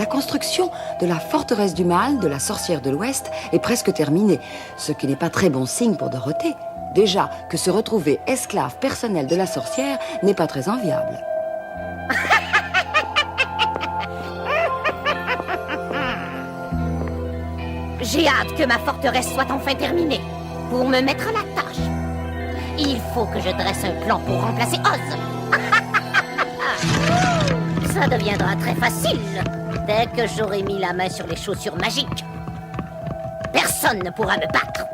La construction de la forteresse du mal de la sorcière de l'Ouest est presque terminée, ce qui n'est pas très bon signe pour Dorothée. Déjà que se retrouver esclave personnelle de la sorcière n'est pas très enviable. J'ai hâte que ma forteresse soit enfin terminée, pour me mettre à la tâche. Il faut que je dresse un plan pour remplacer Oz. Ça deviendra très facile, dès que j'aurai mis la main sur les chaussures magiques. Personne ne pourra me battre.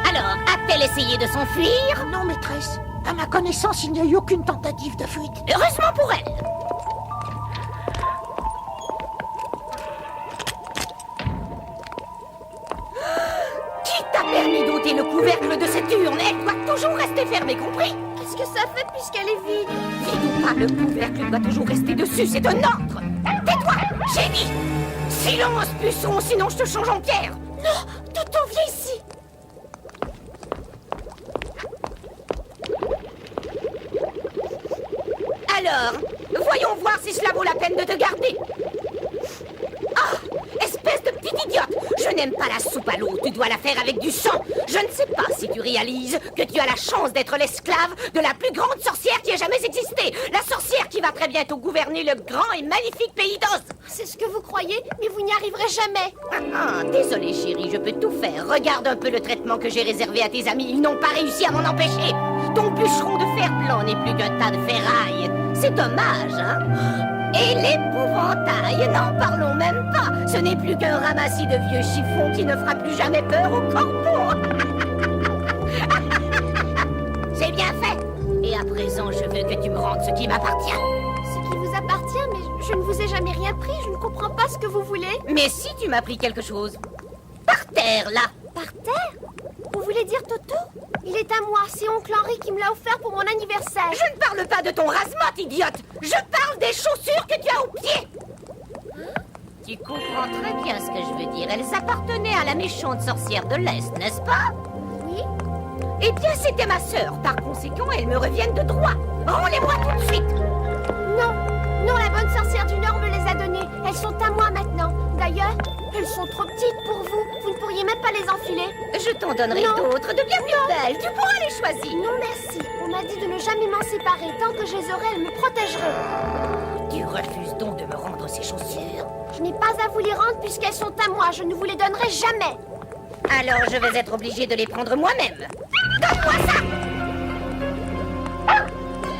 Alors, a-t-elle essayé de s'enfuir? Non, maîtresse. À ma connaissance, il n'y a eu aucune tentative de fuite. Heureusement pour elle. Qui t'a permis d'ôter le couvercle de cette urne? Elle doit toujours rester fermée, compris? Qu'est-ce que ça fait puisqu'elle est vide? Vide ou pas, le couvercle doit toujours rester dessus, c'est un ordre. Tais-toi, j'ai dit. Silence, puceron, sinon je te change en pierre. Non, Toto, viens ici. Alors, voyons voir si cela vaut la peine de te garder. Ah, espèce de petite idiote! Je n'aime pas la soupe à l'eau, tu dois la faire avec du sang. Je ne sais pas si tu réalises que tu as la chance d'être l'esclave de la plus grande sorcière qui ait jamais existé. La sorcière qui va très bientôt gouverner le grand et magnifique pays d'Oz. C'est ce que vous croyez, mais vous n'y arriverez jamais. Désolé chérie, je peux tout faire. Regarde un peu le traitement que j'ai réservé à tes amis. Ils n'ont pas réussi à m'en empêcher. Ton bûcheron de fer blanc n'est plus qu'un tas de ferraille. C'est dommage, hein? Et l'épouvantail, n'en parlons même pas. Ce n'est plus qu'un ramassis de vieux chiffons qui ne fera plus jamais peur au corbeau. C'est bien fait. Et à présent, je veux que tu me rendes ce qui m'appartient. Ce qui vous appartient, mais je ne vous ai jamais rien pris. Je ne comprends pas ce que vous voulez. Mais si tu m'as pris quelque chose. Par terre, là. Par terre? Vous voulez dire Toto? Il est à moi, c'est oncle Henri qui me l'a offert pour mon anniversaire. Je ne parle pas de ton rase-motte, idiote. Je parle des chaussures que tu as aux pieds. Tu comprends très bien ce que je veux dire. Elles appartenaient à la méchante sorcière de l'Est, n'est-ce pas? Oui. Eh bien, c'était ma sœur. Par conséquent, elles me reviennent de droit. Rends-les-moi tout de suite. Non, non, la bonne sorcière du Nord me les a données. Elles sont à moi maintenant. D'ailleurs, elles sont trop petites pour vous. Vous ne pourriez même pas les enfiler. Je t'en donnerai Non. d'autres, de bien plus belles. Tu pourras les choisir. Non, merci. On m'a dit de ne jamais m'en séparer. Tant que je les aurai, elles me protégeront. Tu refuses donc de me rendre ces chaussures. Je n'ai pas à vous les rendre puisqu'elles sont à moi. Je ne vous les donnerai jamais. Alors, je vais être obligée de les prendre moi-même. Donne-moi ça!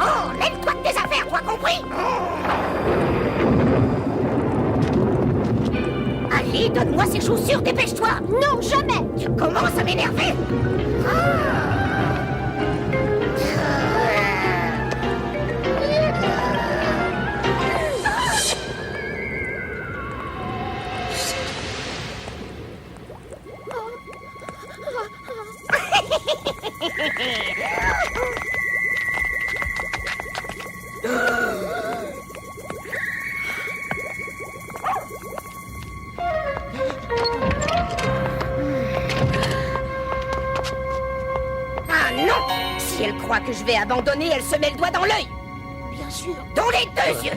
Oh, lève-toi de tes affaires, toi compris? Allez, donne-moi ces chaussures, dépêche-toi! Non, jamais. Tu commences à m'énerver! Ah non! Si elle croit que je vais abandonner, elle se met le doigt dans l'œil! Bien sûr. Dans les deux yeux!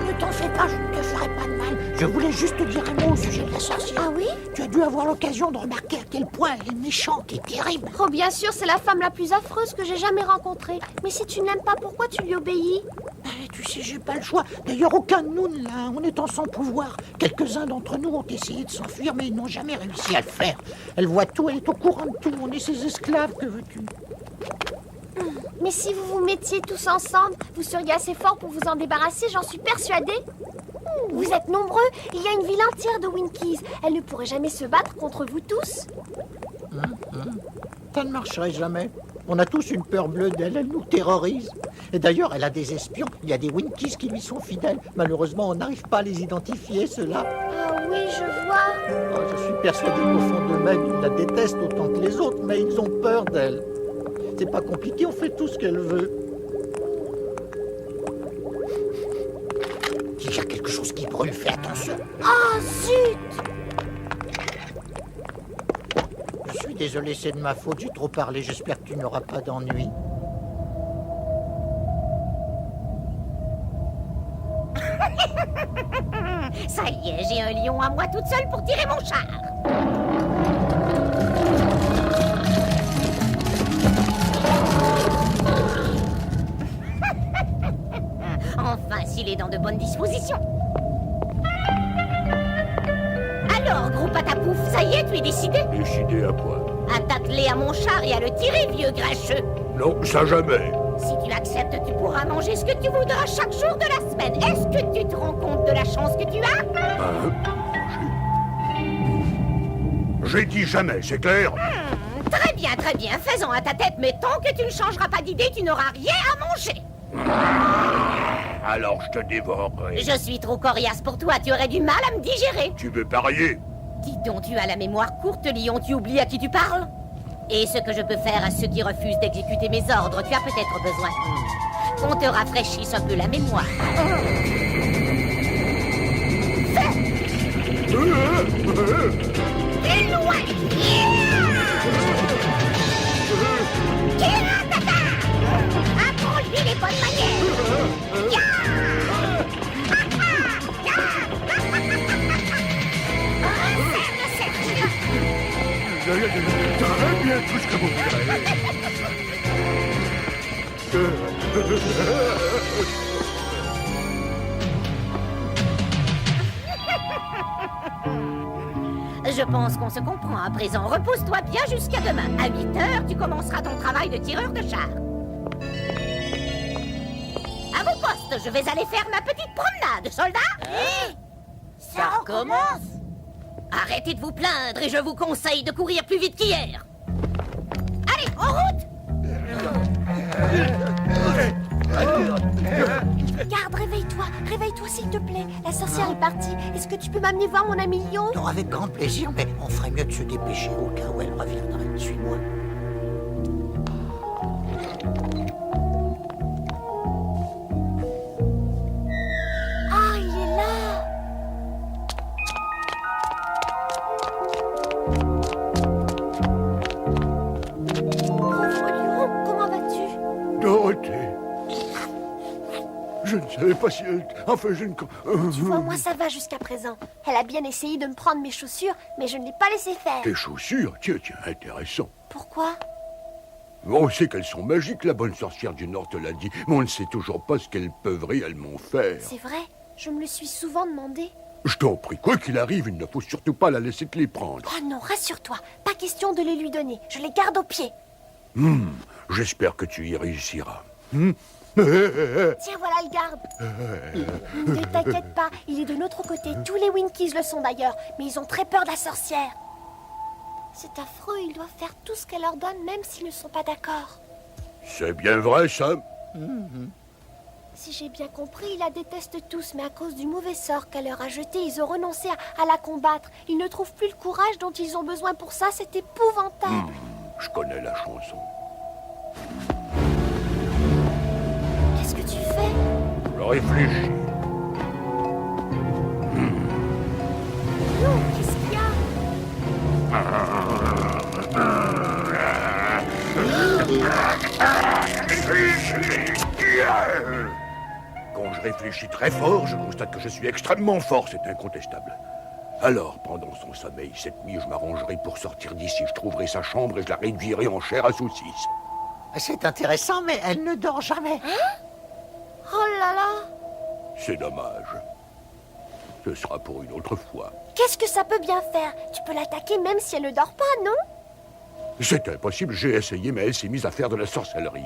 Ne t'en fais pas, je ne te ferai pas de mal. Je voulais juste te dire un mot au sujet de la sorcière. Ah oui? Tu as dû avoir l'occasion de remarquer à quel point elle est méchante et terrible. Oh, bien sûr, c'est la femme la plus affreuse que j'ai jamais rencontrée. Mais si tu ne l'aimes pas, pourquoi tu lui obéis? Tu sais, j'ai pas le choix. D'ailleurs, aucun de nous ne l'a. En étant sans pouvoir, quelques-uns d'entre nous ont essayé de s'enfuir, mais ils n'ont jamais réussi à le faire. Elle voit tout, elle est au courant de tout. On est ses esclaves, que veux-tu? Mais si vous vous mettiez tous ensemble, vous seriez assez fort pour vous en débarrasser, j'en suis persuadée. Vous êtes nombreux, il y a une ville entière de Winkies. Elle ne pourrait jamais se battre contre vous tous. Ça ne marcherait jamais. On a tous une peur bleue d'elle, elle nous terrorise. Et d'ailleurs, elle a des espions. Il y a des Winkies qui lui sont fidèles. Malheureusement, on n'arrive pas à les identifier, ceux-là. Ah oui, je vois. Oh, je suis persuadé qu'au fond d'eux-mêmes, ils la détestent autant que les autres, mais ils ont peur d'elle. C'est pas compliqué, on fait tout ce qu'elle veut. Il y a quelque chose qui brûle, fais attention. Oh, zut! Je suis désolé, c'est de ma faute, j'ai trop parlé. J'espère que tu n'auras pas d'ennui. Ça y est, j'ai un lion à moi toute seule pour tirer mon char. Enfin, s'il est dans de bonnes dispositions. Alors, gros patapouf, ça y est, tu es décidé? Décidé à quoi? À t'atteler à mon char et à le tirer, vieux grincheux. Non, ça jamais. Si tu acceptes, tu pourras manger ce que tu voudras chaque jour de la semaine. Est-ce que tu te rends compte de la chance que tu as? J'ai dit jamais, c'est clair? Très bien, fais-en à ta tête, mais tant que tu ne changeras pas d'idée, tu n'auras rien à manger. Alors je te dévorerai. Je suis trop coriace pour toi, tu aurais du mal à me digérer. Tu veux parier? Dis donc, tu as la mémoire courte, lion, tu oublies à qui tu parles? Et ce que je peux faire à ceux qui refusent d'exécuter mes ordres, tu as peut-être besoin qu'on te rafraîchisse un peu la mémoire. Fais loin! Apprends-lui les bonnes manières! Très bien tout ce que vous voudrez. Je pense qu'on se comprend à présent. Repose-toi bien jusqu'à demain. À 8 heures, tu commenceras ton travail de tireur de char. À vos postes, je vais aller faire ma petite promenade, soldats. Ça recommence. Arrêtez de vous plaindre et je vous conseille de courir plus vite qu'hier. Allez, en route! Garde, réveille-toi s'il te plaît. La sorcière est partie. Est-ce que tu peux m'amener voir mon ami lion? Non, avec grand plaisir, mais on ferait mieux de se dépêcher au cas où elle reviendrait. Suis-moi. Ah, il est là! Pauvre lion, comment vas-tu? Dorothée. Je ne savais pas si... Enfin, je ne... Tu vois, moi ça va jusqu'à présent. Elle a bien essayé de me prendre mes chaussures, mais je ne l'ai pas laissé faire. Tes chaussures? Tiens, intéressant. Pourquoi? On sait qu'elles sont magiques, la bonne sorcière du Nord te l'a dit, mais on ne sait toujours pas ce qu'elles peuvent réellement faire. C'est vrai, je me le suis souvent demandé. Je t'en prie, quoi qu'il arrive, il ne faut surtout pas la laisser te les prendre. Oh non, rassure-toi, pas question de les lui donner. Je les garde au pied. J'espère que tu y réussiras. Tiens, voilà le garde. Ne t'inquiète pas, il est de notre côté. Tous les Winkies le sont d'ailleurs, mais ils ont très peur de la sorcière. C'est affreux, ils doivent faire tout ce qu'elle leur donne, même s'ils ne sont pas d'accord. C'est bien vrai, ça? Si j'ai bien compris, ils la détestent tous, mais à cause du mauvais sort qu'elle leur a jeté, ils ont renoncé à la combattre. Ils ne trouvent plus le courage dont ils ont besoin pour ça, c'est épouvantable. Je connais la chanson. Qu'est-ce que tu fais? Je réfléchis. Non, qu'est-ce qu'il y a? Quand je réfléchis très fort, je constate que je suis extrêmement fort, c'est incontestable. Alors, pendant son sommeil, cette nuit, je m'arrangerai pour sortir d'ici. Je trouverai sa chambre et je la réduirai en chair à saucisse. C'est intéressant, mais elle ne dort jamais. Oh là là! C'est dommage. Ce sera pour une autre fois. Qu'est-ce que ça peut bien faire? Tu peux l'attaquer même si elle ne dort pas, non? C'est impossible, j'ai essayé, mais elle s'est mise à faire de la sorcellerie.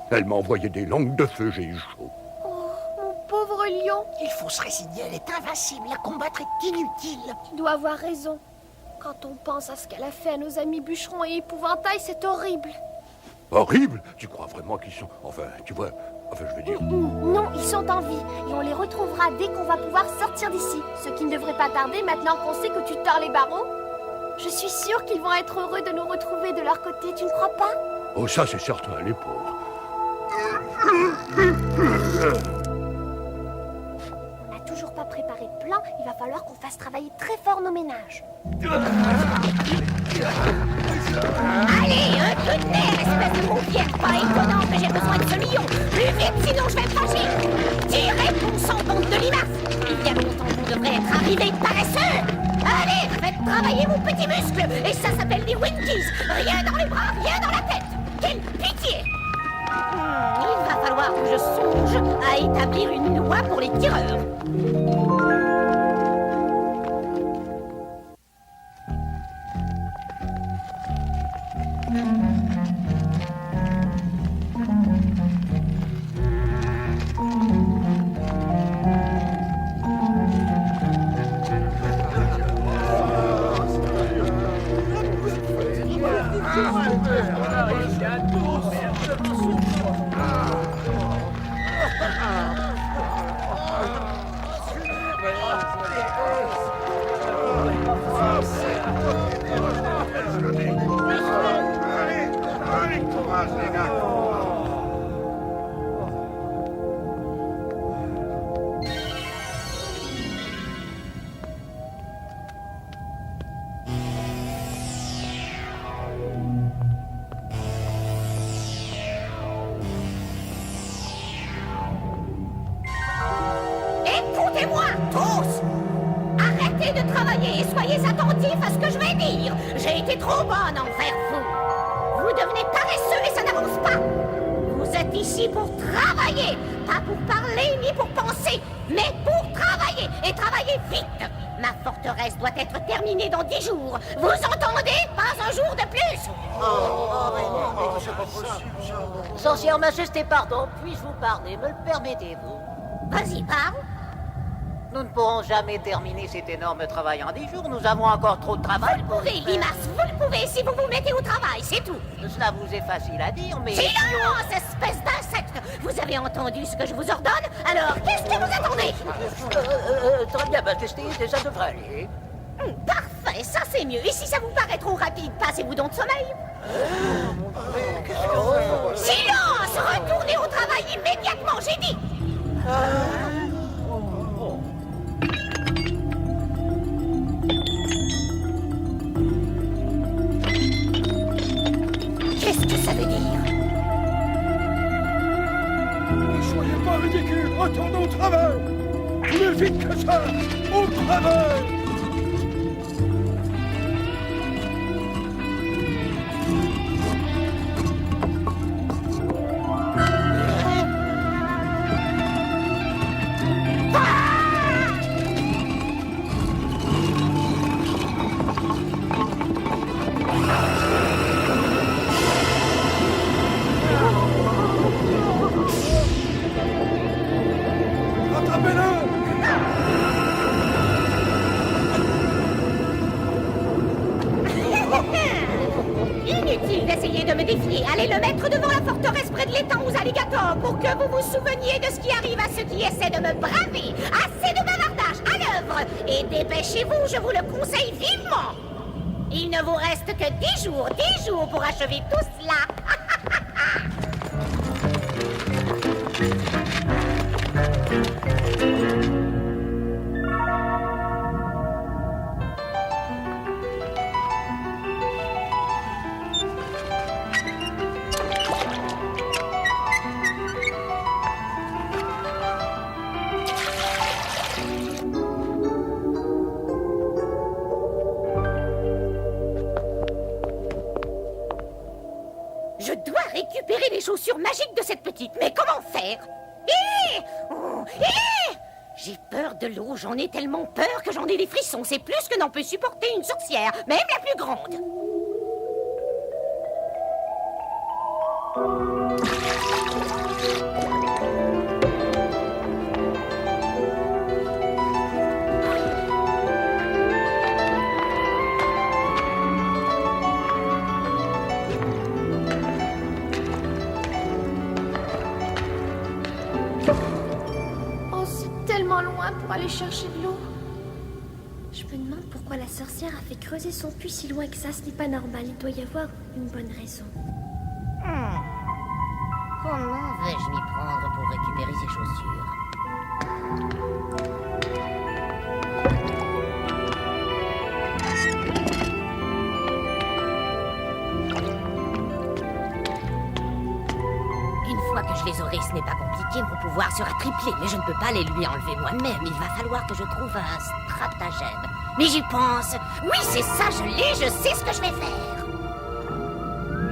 Elle m'a envoyé des langues de feu, j'ai eu chaud. Oh, mon pauvre lion! Il faut se résigner, elle est invincible. La combattre est inutile. Tu dois avoir raison. Quand on pense à ce qu'elle a fait à nos amis bûcherons et épouvantail, c'est horrible. Horrible? Tu crois vraiment qu'ils sont... Enfin, tu vois... Enfin, je veux dire... Non, ils sont en vie et on les retrouvera dès qu'on va pouvoir sortir d'ici. Ce qui ne devrait pas tarder maintenant qu'on sait que tu tords les barreaux. Je suis sûre qu'ils vont être heureux de nous retrouver de leur côté, tu ne crois pas? Oh, ça, c'est certain, les pauvres. On n'a toujours pas préparé de plein, il va falloir qu'on fasse travailler très fort nos ménages. Allez, un coup de nerf, espèce de mauviette. Pas étonnant que j'ai besoin de ce million. Plus vite, sinon je vais me fâcher. Tirez, bon sang, bande de limaces. Il y a longtemps, vous devrez être arrivés paresseux. Allez, faites travailler vos petits muscles. Et ça s'appelle des Winkies. Rien dans les bras, rien dans la tête. Quelle pitié. Il va falloir que je songe à établir une loi pour les tireurs. Écoutez-moi, tous! Arrêtez de travailler et soyez attentifs à ce que je vais dire. J'ai été trop bonne envers vous. Vous devenez paresseux et ça n'avance pas. Vous êtes ici pour travailler, pas pour parler ni pour penser, mais pour travailler et travailler vite. Ma forteresse doit être terminée dans 10 jours. Vous entendez? Pas un jour de plus. Sorcière Majesté, pardon, puis-je vous parler? Me le permettez-vous? Vas-y, parle. Nous ne pourrons jamais terminer cet énorme travail en 10 jours. Nous avons encore trop de travail. Vous le pouvez, limace, vous le pouvez si vous vous mettez au travail, c'est tout. Cela vous est facile à dire, mais... Silence, espèce d'insecte! Vous avez entendu ce que je vous ordonne? Alors, qu'est-ce que vous attendez? Très bien, Majesté, ça devrait aller. Parfait, ça c'est mieux. Et si ça vous paraît trop rapide, passez-vous donc de sommeil. Silence! Retournez au travail immédiatement, j'ai dit! Qu'est-ce que ça veut dire? Ne soyez pas ridicules, retournons au travail. Plus vite que ça, au travail. Inutile d'essayer de me défier. Allez le mettre devant la forteresse près de l'étang aux alligators pour que vous vous souveniez de ce qui arrive à ceux qui essaient de me braver. Assez de bavardage, à l'œuvre. Et dépêchez-vous, je vous le conseille vivement. Il ne vous reste que 10 jours pour achever tout cela. Je dois récupérer les chaussures magiques de cette petite. Mais comment faire? J'ai peur de l'eau. J'en ai tellement peur que j'en ai des frissons. C'est plus que n'en peut supporter une sorcière, même la plus grande. Oh, c'est tellement loin pour aller chercher de l'eau. Je me demande pourquoi la sorcière a fait creuser son puits si loin que ça. Ce n'est pas normal. Il doit y avoir une bonne raison. Comment vais-je m'y prendre pour récupérer ces chaussures? je les aurai, ce n'est pas compliqué. Mon pouvoir sera triplé, mais je ne peux pas les lui enlever moi-même. Il va falloir que je trouve un stratagème. Mais j'y pense. Oui, c'est ça, je l'ai, je sais ce que je vais faire.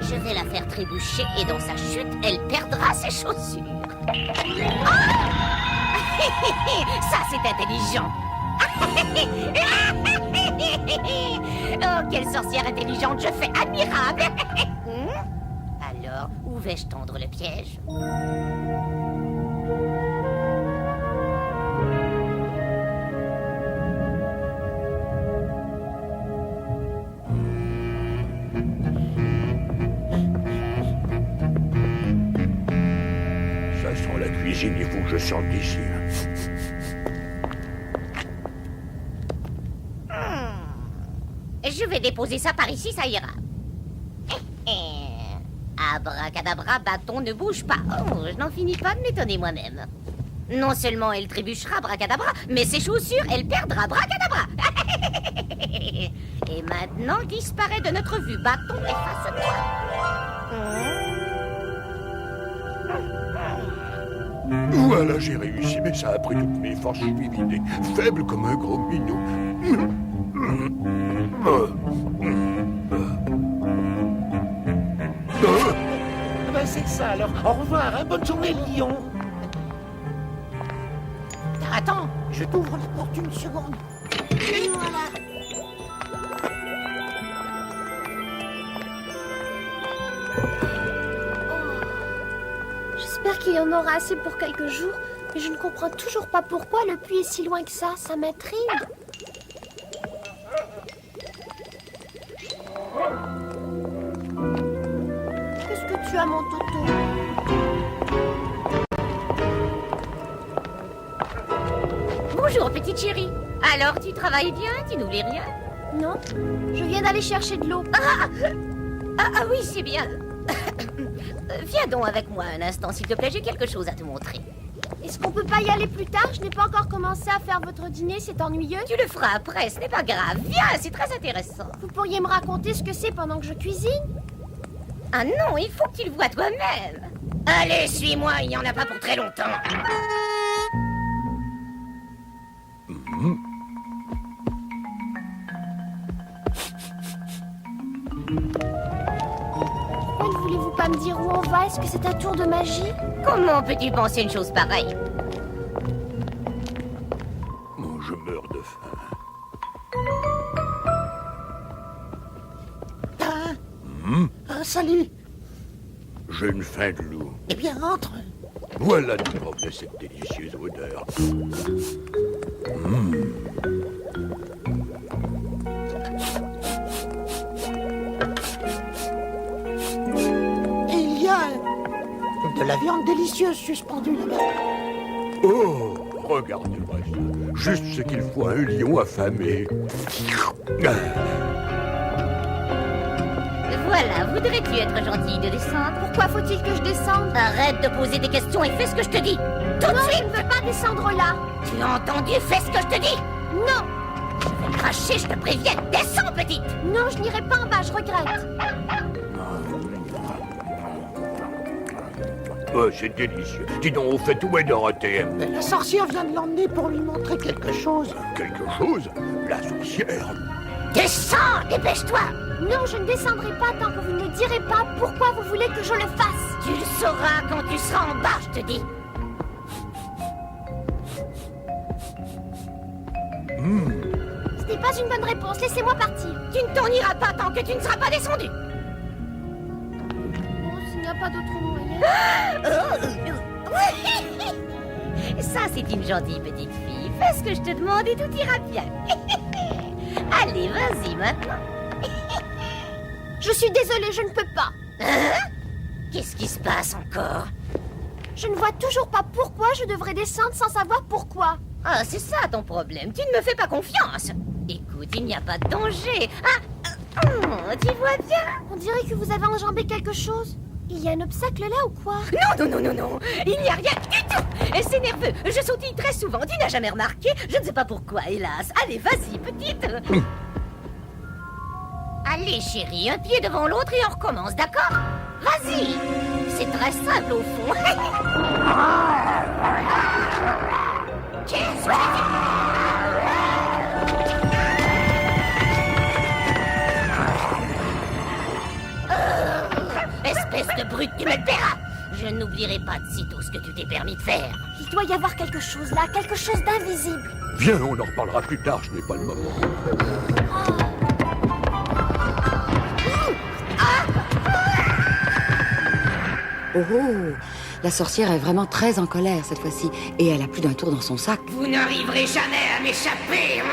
Je vais la faire trébucher et dans sa chute, elle perdra ses chaussures. Ah! Ça, c'est intelligent. Oh, quelle sorcière intelligente, je fais admirable. Alors, où vais-je tendre le piège? Ça sent la cuisine, il faut que je sorte d'ici. Je vais déposer ça par ici, ça ira. Abracadabra, bâton ne bouge pas. Oh, je n'en finis pas de m'étonner moi-même. Non seulement elle trébuchera, abracadabra, mais ses chaussures, elle perdra, abracadabra. Et maintenant, disparaît de notre vue. Bâton, efface-toi. Voilà, j'ai réussi, mais ça a pris toutes mes forces, je suis vidé, faible comme un gros minou. Ben c'est ça alors. Au revoir, hein. Bonne journée, lion. Attends, je t'ouvre la porte une seconde. Et voilà. J'espère qu'il y en aura assez pour quelques jours, mais je ne comprends toujours pas pourquoi le puits est si loin que ça. Ça m'intrigue. Qu'est-ce que tu as, mon Toto? Bonjour, petite chérie. Alors, tu travailles bien? Tu n'oublies rien? Non, je viens d'aller chercher de l'eau. Ah oui, c'est bien. Viens donc avec moi un instant, s'il te plaît, j'ai quelque chose à te montrer. Est-ce qu'on peut pas y aller plus tard? Je n'ai pas encore commencé à faire votre dîner, c'est ennuyeux. Tu le feras après, ce n'est pas grave. Viens, c'est très intéressant. Vous pourriez me raconter ce que c'est pendant que je cuisine? Ah non, il faut que tu le vois toi-même. Allez, suis-moi, il n'y en a pas pour très longtemps. Pourquoi ne voulez-vous pas me dire où on va? Est-ce que c'est un tour de magie? Comment peux-tu penser une chose pareille? Oh, je meurs de faim. Salut. J'ai une faim de loup. Eh bien, entre. Voilà d'où provenait cette délicieuse odeur. Et il y a de la viande délicieuse suspendue là-bas. Oh, regardez-moi ça. Juste ce qu'il faut à un lion affamé. Voilà, voudrais-tu être gentille de descendre? Pourquoi faut-il que je descende? Arrête de poser des questions et fais ce que je te dis. Tout de Non, suite. je ne veux pas descendre là. Tu as entendu? Fais ce que je te dis. Non, Je vais cracher, je te préviens. Descends, petite. non, je n'irai pas en bas, je regrette. Oh, c'est délicieux. Dis donc, au fait, où est Dorothée? Mais la sorcière vient de l'emmener pour lui montrer quelque chose. Quelque chose? La sorcière? Descends, dépêche-toi. Non, je ne descendrai pas tant que vous ne me direz pas pourquoi vous voulez que je le fasse. Tu le sauras quand tu seras en bas, je te dis. Ce n'est pas une bonne réponse, laissez-moi partir. Tu ne t'en iras pas tant que tu ne seras pas descendu. Bon, s'il n'y a pas d'autre moyen. Ça, c'est une gentille petite fille. Fais ce que je te demande et tout ira bien. Allez, vas-y maintenant. Je suis désolée, je ne peux pas. Qu'est-ce qui se passe encore? Je ne vois toujours pas pourquoi je devrais descendre sans savoir pourquoi. Ah, c'est ça ton problème. Tu ne me fais pas confiance. Écoute, il n'y a pas de danger. Tu vois bien? On dirait que vous avez enjambé quelque chose. Il y a un obstacle là ou quoi? Non. Il n'y a rien du tout. Et c'est nerveux. Je sautille très souvent. Tu n'as jamais remarqué? Je ne sais pas pourquoi, hélas. Allez, vas-y, petite. Allez, chérie, un pied devant l'autre et on recommence, d'accord? Vas-y. C'est très simple au fond. Qu'est-ce que espèce de brute, tu me le paieras. Je n'oublierai pas de sitôt ce que tu t'es permis de faire. Il doit y avoir quelque chose là, quelque chose d'invisible. Viens, on en reparlera plus tard, ce n'est pas le moment. Oh oh, la sorcière est vraiment très en colère cette fois-ci. Et elle a plus d'un tour dans son sac. Vous n'arriverez jamais à m'échapper.